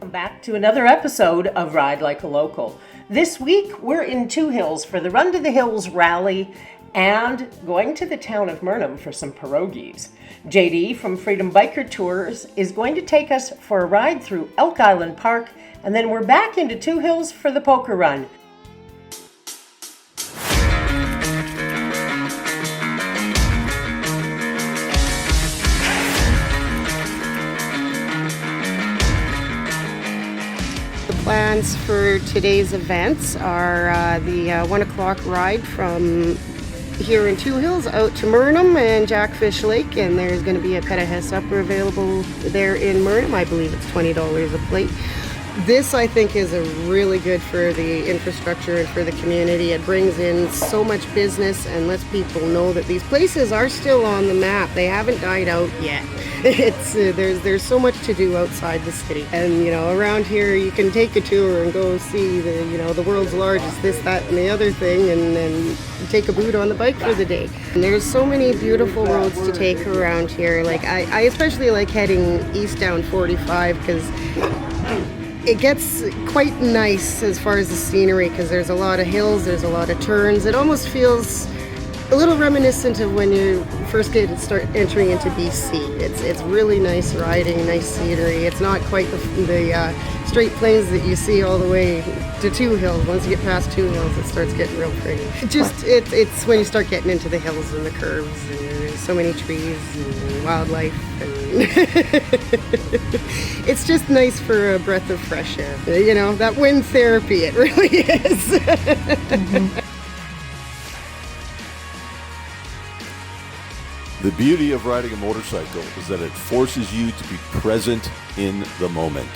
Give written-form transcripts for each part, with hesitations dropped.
welcome back to another episode of Ride Like a Local. This week, we're in Two Hills for the Run to the Hills rally and going to the town of Murnum for some pierogies. JD from Freedom Biker Tours is going to take us for a ride through Elk Island Park, and then we're back into Two Hills for the poker run. Plans for today's events are the 1 o'clock ride from here in Two Hills out to Murnum and Jackfish Lake, and there's going to be a Peta supper available there in Murnum. I believe it's $20 a plate. This, I think, is a really good for the infrastructure and for the community. It brings in so much business and lets people know that these places are still on the map. They haven't died out yet. It's there's so much to do outside the city, and around here you can take a tour and go see the world's largest this, that, and the other thing, and then take a boot on the bike for the day. And there's so many beautiful roads to take around here. Like I especially like heading east down 45 because it gets quite nice as far as the scenery, because there's a lot of hills, there's a lot of turns. It almost feels a little reminiscent of when you first start entering into BC. It's really nice riding, nice scenery. It's not quite the straight plains that you see all the way to Two Hills. Once you get past Two Hills, it starts getting real pretty. It's when you start getting into the hills and the curves, and there's so many trees and wildlife. It's just nice for a breath of fresh air. That wind therapy, it really is. Mm-hmm. The beauty of riding a motorcycle is that it forces you to be present in the moment.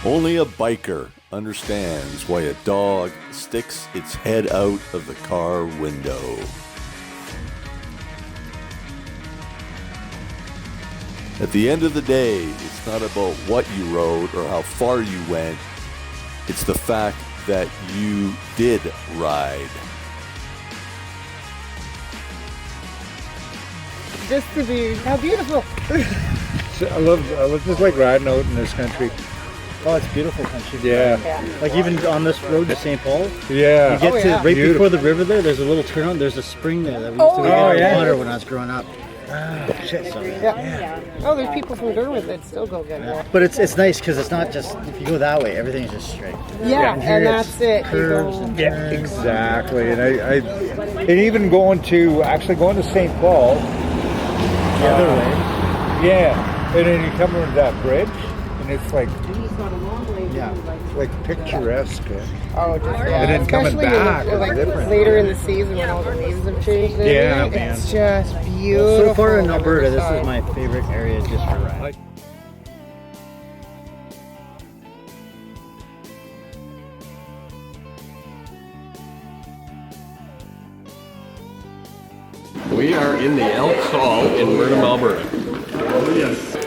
Only a biker understands why a dog sticks its head out of the car window. At the end of the day, it's not about what you rode or how far you went. It's the fact that you did ride. Just to be, how beautiful. I love just like riding out in this country. Oh, it's beautiful country. Yeah. Like even on this road to St. Paul. Yeah. You get to right Beautiful. before the river there. There's a little turnout. There's a spring there that we used to get water when I was growing up. Shit, sorry. Yeah. Oh, there's people from Derwent that still go get there. But it's nice because it's not just, if you go that way, everything's just straight. Yeah, and that's it. Curves and Yeah, turns. exactly. And even going to St. Paul. The other way. Yeah. And then you come over that bridge, and it's like picturesque. Oh, just And then coming especially back is like different. later in the season when all the leaves have changed. Yeah, man. It's just beautiful. So far in Alberta, this is my favorite area just for riding. We are in the Elk Hall in Murnum, Alberta.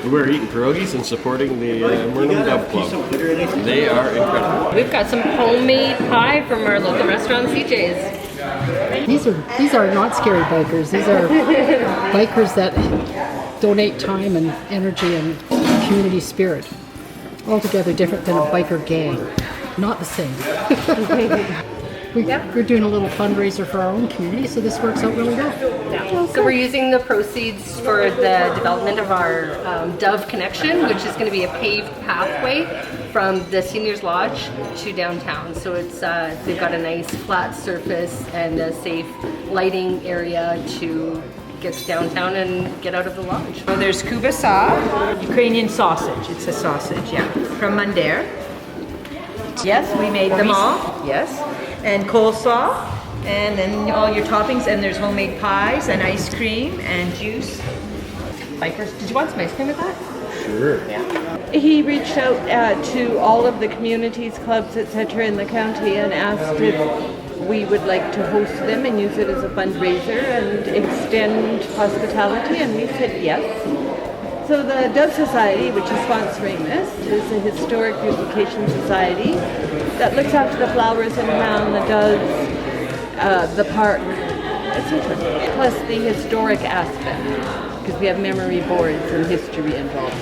We're eating pierogies and supporting the Murnum Dove Club. They are incredible. We've got some homemade pie from our local restaurant, CJ's. These are not scary bikers. These are bikers that donate time and energy and community spirit. Altogether different than a biker gang. Not the same. We're doing a little fundraiser for our own community, so this works out really well. Yeah. So we're using the proceeds for the development of our Dove Connection, which is going to be a paved pathway from the Seniors Lodge to downtown. So it's they've got a nice flat surface and a safe lighting area to get to downtown and get out of the lodge. So there's kubasa, Ukrainian sausage. It's a sausage, yeah, from Mandar. Yes, we made them all. Yes. And coleslaw, and then all your toppings, and there's homemade pies and ice cream and juice. Bikers, did you want some ice cream with that? Sure. Yeah. He reached out to all of the communities, clubs, etc. in the county and asked if we would like to host them and use it as a fundraiser and extend hospitality, and we said yes. So the Dove Society, which is sponsoring this, is a historic beautification society that looks after the flowers in town, the doves, the park, etc. Plus the historic aspect, because we have memory boards and history involved.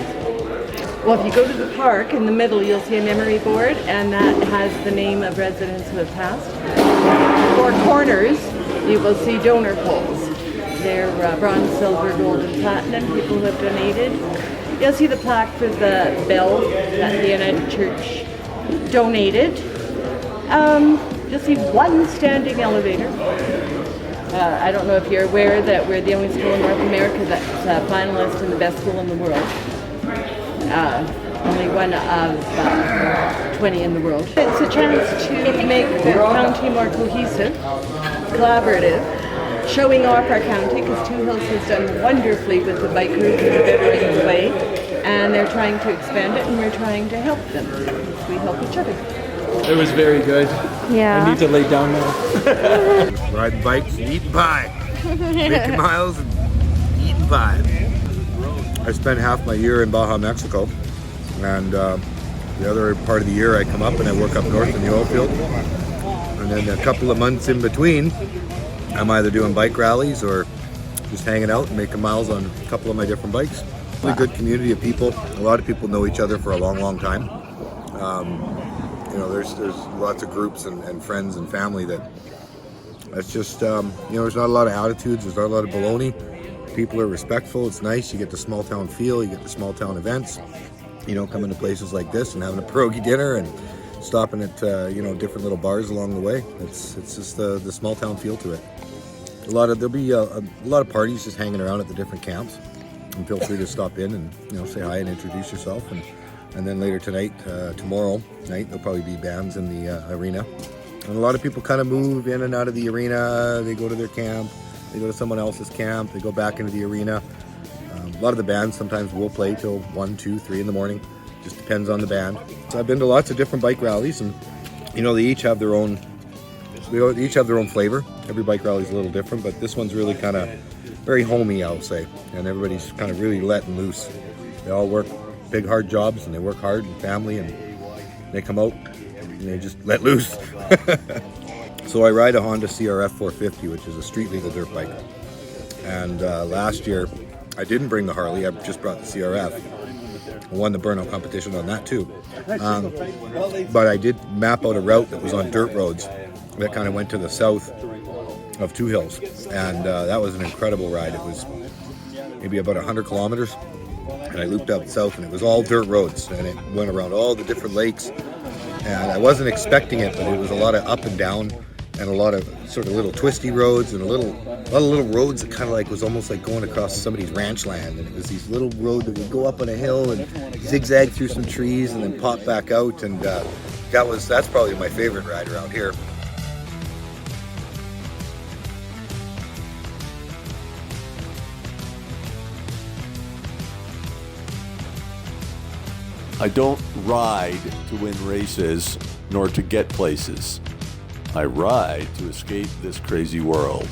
Well, if you go to the park, in the middle you'll see a memory board, and that has the name of residents who have passed. Four corners, you will see donor polls. They're bronze, silver, gold, and platinum, people who have donated. You'll see the plaque for the bell that the United Church donated. You'll see one standing elevator. I don't know if you're aware that we're the only school in North America that's a finalist in the best school in the world. Only one of 20 in the world. It's a chance to make the county more cohesive, collaborative, showing off our county, because Two Hills has done wonderfully with the bikers in a veterans way, and they're trying to expand it, and we're trying to help them. We help each other. It was very good. Yeah. I need to lay down now. Riding bikes and eating pie. Making miles and eating pie. I spent half my year in Baja, Mexico, and the other part of the year I come up and I work up north in the oil field. And then a couple of months in between, I'm either doing bike rallies or just hanging out and making miles on a couple of my different bikes. Really good community of people. A lot of people know each other for a long, long time. You know, there's lots of groups and friends and family that's just, you know, there's not a lot of attitudes, there's not a lot of baloney. People are respectful, it's nice, you get the small town feel, you get the small town events. You know, coming to places like this and having a pierogi dinner and stopping at, you know, different little bars along the way. It's just the small town feel to it. There'll be a lot of parties just hanging around at the different camps, and feel free to stop in and, you know, say hi and introduce yourself. And then later tonight, tomorrow night, there'll probably be bands in the arena. And a lot of people kind of move in and out of the arena. They go to their camp, they go to someone else's camp, they go back into the arena. A lot of the bands sometimes will play till 1, 2, 3 in the morning. Just depends on the band. So I've been to lots of different bike rallies, and you know, they each have their own flavor. Every bike rally is a little different, but this one's really kind of very homey, I'll say. And everybody's kind of really letting loose. They all work big, hard jobs, and they work hard and family, and they come out and they just let loose. So I ride a Honda CRF 450, which is a street legal dirt bike. And last year, I didn't bring the Harley, I just brought the CRF. I won the burnout competition on that too. But I did map out a route that was on dirt roads that kind of went to the south of Two Hills. And that was an incredible ride. It was maybe about 100 kilometers. And I looped out south, and it was all dirt roads. And it went around all the different lakes. And I wasn't expecting it, but it was a lot of up and down, and a lot of sort of little twisty roads, and a lot of little roads that kind of like was almost like going across somebody's ranch land. And it was these little roads that would go up on a hill and zigzag through some trees and then pop back out. And that's probably my favorite ride around here. I don't ride to win races nor to get places. I ride to escape this crazy world.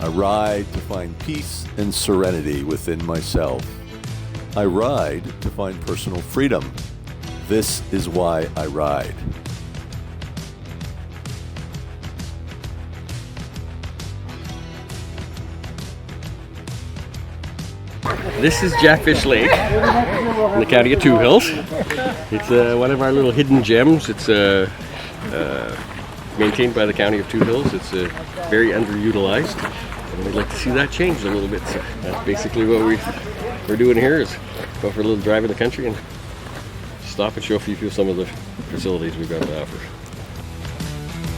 I ride to find peace and serenity within myself. I ride to find personal freedom. This is why I ride. This is Jackfish Lake in the county of Two Hills. It's one of our little hidden gems. It's maintained by the county of Two Hills. It's very underutilized, and we'd like to see that change a little bit. So that's basically what we're doing here, is go for a little drive in the country and stop and show you some of the facilities we've got to offer.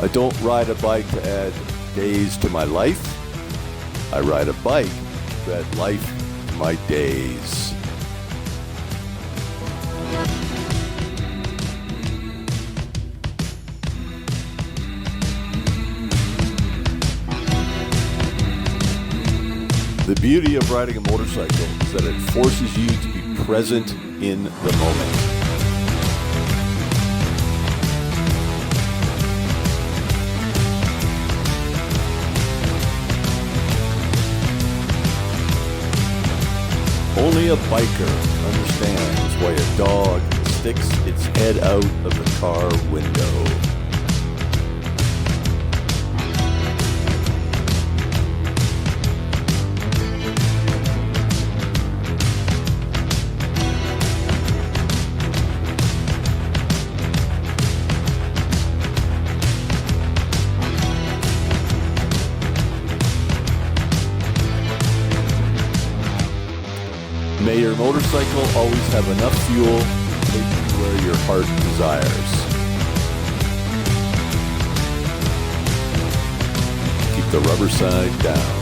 I don't ride a bike to add days to my life. I ride a bike to add life to my days. The beauty of riding a motorcycle is that it forces you to be present in the moment. Only a biker understands why a dog sticks its head out of the car window. May your motorcycle always have enough fuel to take you where your heart desires. Keep the rubber side down.